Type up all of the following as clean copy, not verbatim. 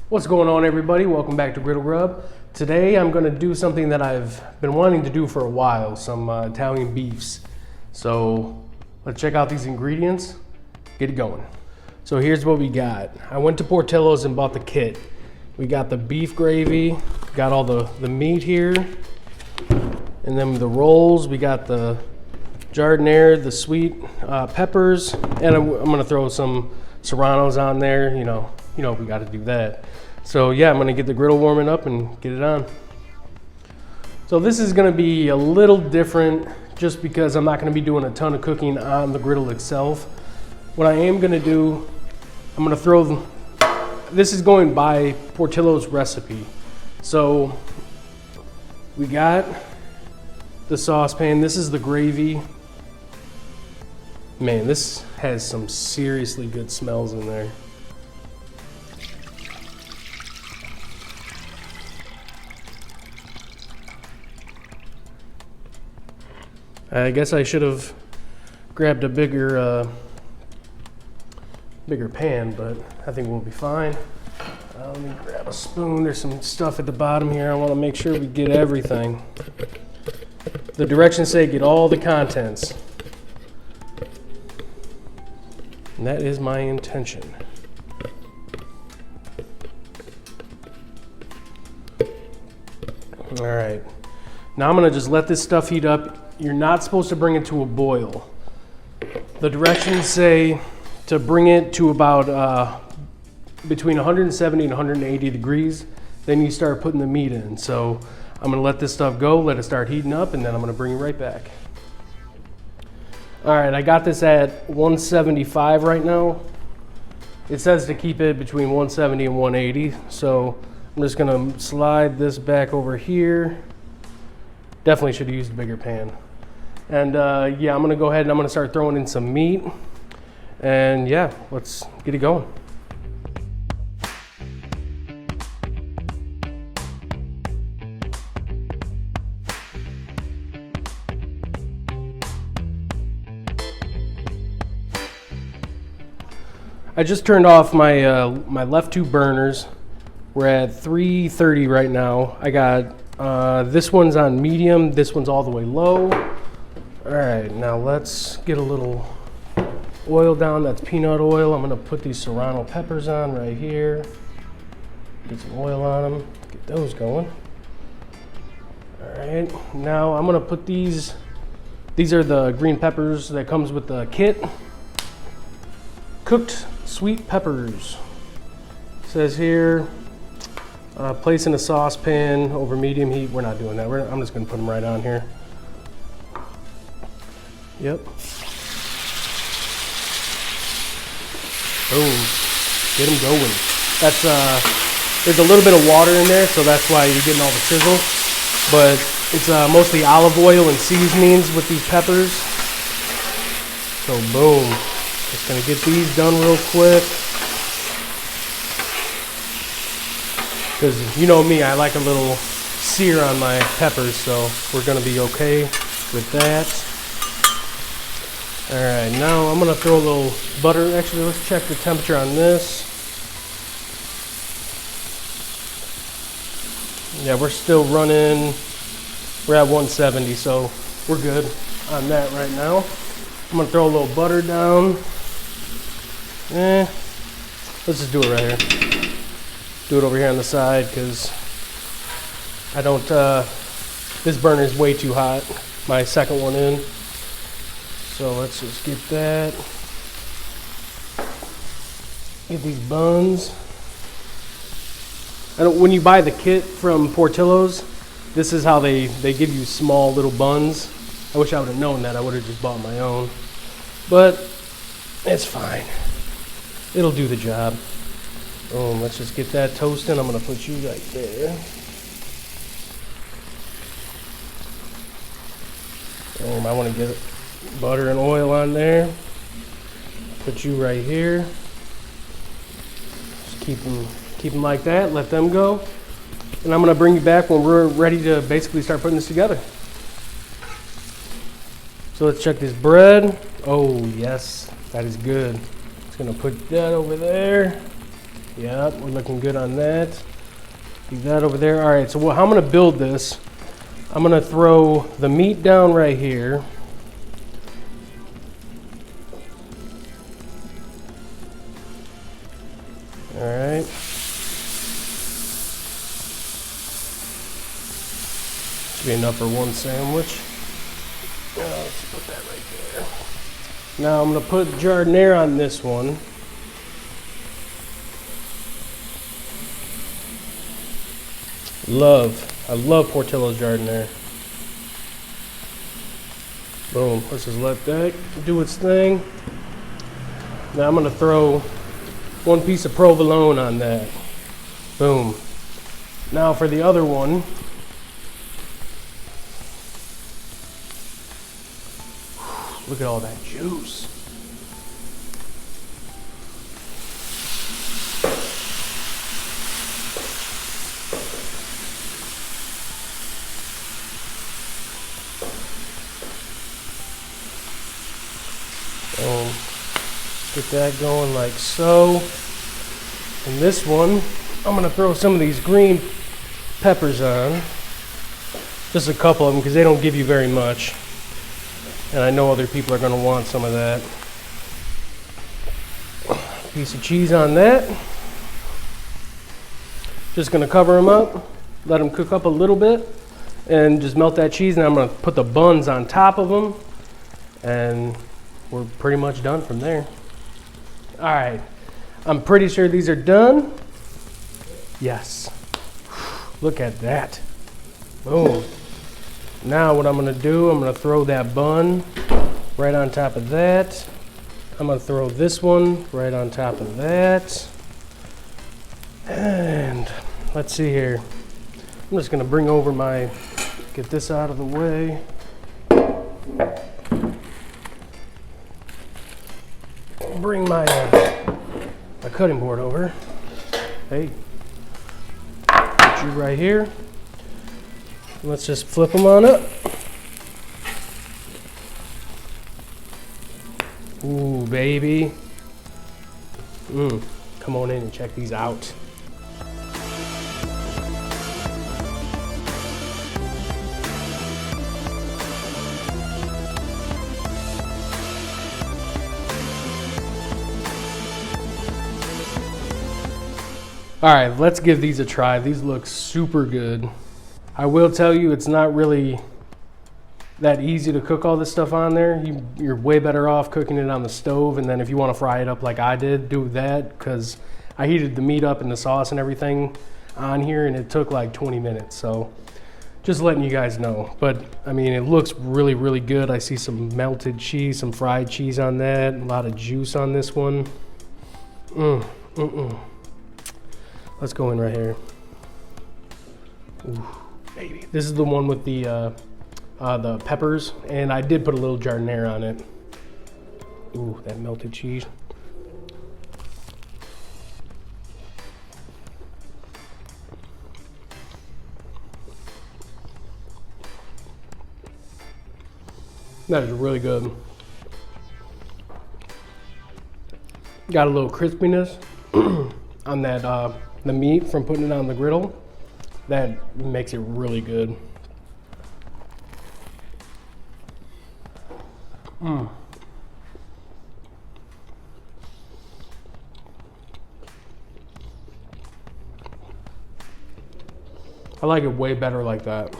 What's going on, everybody? Welcome back to Griddle Grub. Today I'm going to do something that I've been wanting to do for a while, some Italian beefs. So let's check out these ingredients, get it going. So here's what we got. I went to Portillo's and bought the kit. We got the beef gravy, got all the meat here, and then the rolls, we got the giardiniera, the sweet peppers, and I'm going to throw some serranos on there, you know we got to do that. So yeah, I'm going to get the griddle warming up and get it on. So this is going to be a little different just because I'm not going to be doing a ton of cooking on the griddle itself. What I am going to do, I'm going to throw, this is going by Portillo's recipe. So we got the saucepan, this is the gravy. Man, this has some seriously good smells in there. I guess I should have grabbed a bigger pan, but I think we'll be fine. Let me grab a spoon. There's some stuff at the bottom here. I want to make sure we get everything. The directions say get all the contents. And that is my intention. All right. Now I'm going to just let this stuff heat up. You're not supposed to bring it to a boil. The directions say to bring it to about between 170 and 180 degrees. Then you start putting the meat in. So I'm going to let this stuff go, let it start heating up, and then I'm going to bring it right back. All right, I got this at 175 right now. It says to keep it between 170 and 180. So I'm just going to slide this back over here. Definitely should have used a bigger pan. And yeah, I'm gonna go ahead and I'm gonna start throwing in some meat. And yeah, let's get it going. I just turned off my my left two burners. We're at 330 right now. I got this one's on medium, this one's all the way low. All right, now let's get a little oil down. That's peanut oil. I'm gonna put these serrano peppers on right here. Get some oil on them, get those going. All right, now I'm gonna put these are the green peppers that comes with the kit. Cooked sweet peppers. It says here, place in a saucepan over medium heat. We're not doing that. I'm just gonna put them right on here. Yep. Boom. Get them going. That's there's a little bit of water in there, so that's why you're getting all the sizzle. But it's mostly olive oil and seasonings with these peppers. So boom. Just gonna get these done real quick. Because you know me, I like a little sear on my peppers, so we're gonna be okay with that. All right, now I'm gonna throw a little butter. Actually, let's check the temperature on this. Yeah, we're still running. We're at 170, so we're good on that right now. I'm gonna throw a little butter down. Let's just do it right here. Do it over here on the side because I don't, this burner is way too hot. My second one in. So let's just get that. Get these buns. When you buy the kit from Portillo's, this is how they give you small little buns. I wish I would have known that. I would have just bought my own. But it's fine. It'll do the job. Boom, let's just get that toasting. I'm gonna put you right there. Boom, I wanna get butter and oil on there. Put you right here. Just keep them like that, let them go. And I'm gonna bring you back when we're ready to basically start putting this together. So let's check this bread. Oh yes, that is good. Just gonna put that over there. Yep, we're looking good on that. Leave that over there. All right, so how I'm gonna build this, I'm gonna throw the meat down right here. All right. Should be enough for one sandwich. Let's put that right there. Now I'm gonna put giardiniera on this one. I love Portillo's giardiniera. Boom, let's just let that do its thing. Now I'm gonna throw one piece of provolone on that. Boom. Now for the other one, look at all that juice. Get that going like so. And this one, I'm gonna throw some of these green peppers on. Just a couple of them because they don't give you very much. And I know other people are gonna want some of that. Piece of cheese on that. Just gonna cover them up, let them cook up a little bit, and just melt that cheese. And I'm gonna put the buns on top of them, and we're pretty much done from there. All right, I'm pretty sure these are done. Yes, look at that. Boom. Now what I'm gonna do, I'm gonna throw that bun right on top of that. I'm gonna throw this one right on top of that. And let's see here. I'm just gonna bring over get this out of the way. Bring my cutting board over. Hey, put you right here. Let's just flip them on up. Ooh, baby. Come on in and check these out. All right, let's give these a try. These look super good. I will tell you, it's not really that easy to cook all this stuff on there. You're way better off cooking it on the stove, and then if you want to fry it up like I did, do that, because I heated the meat up and the sauce and everything on here, and it took like 20 minutes. So just letting you guys know. But I mean, it looks really, really good. I see some melted cheese, some fried cheese on that, a lot of juice on this one. Let's go in right here. Ooh, baby. This is the one with the peppers, and I did put a little giardiniera on it. Ooh, that melted cheese. That is really good. Got a little crispiness on that the meat from putting it on the griddle. That makes it really good. I like it way better like that.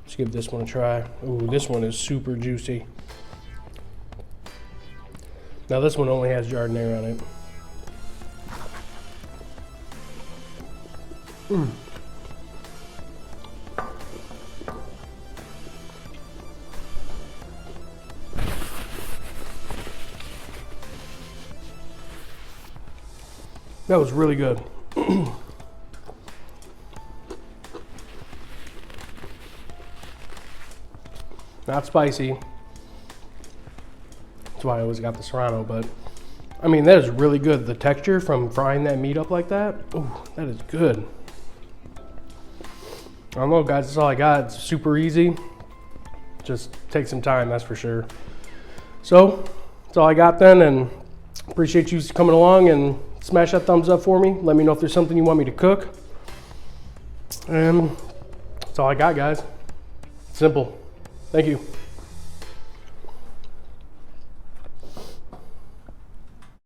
Let's give this one a try. Ooh, this one is super juicy. Now this one only has giardiniera on it. That was really good. Not spicy. That's why I always got the Serrano, but I mean, that is really good. The texture from frying that meat up like that, ooh, that is good. I don't know, guys, that's all I got. It's super easy. Just take some time, that's for sure. So, that's all I got then, and Appreciate you coming along, and smash that thumbs up for me. Let me know if there's something you want me to cook. And that's all I got, guys. Simple. Thank you.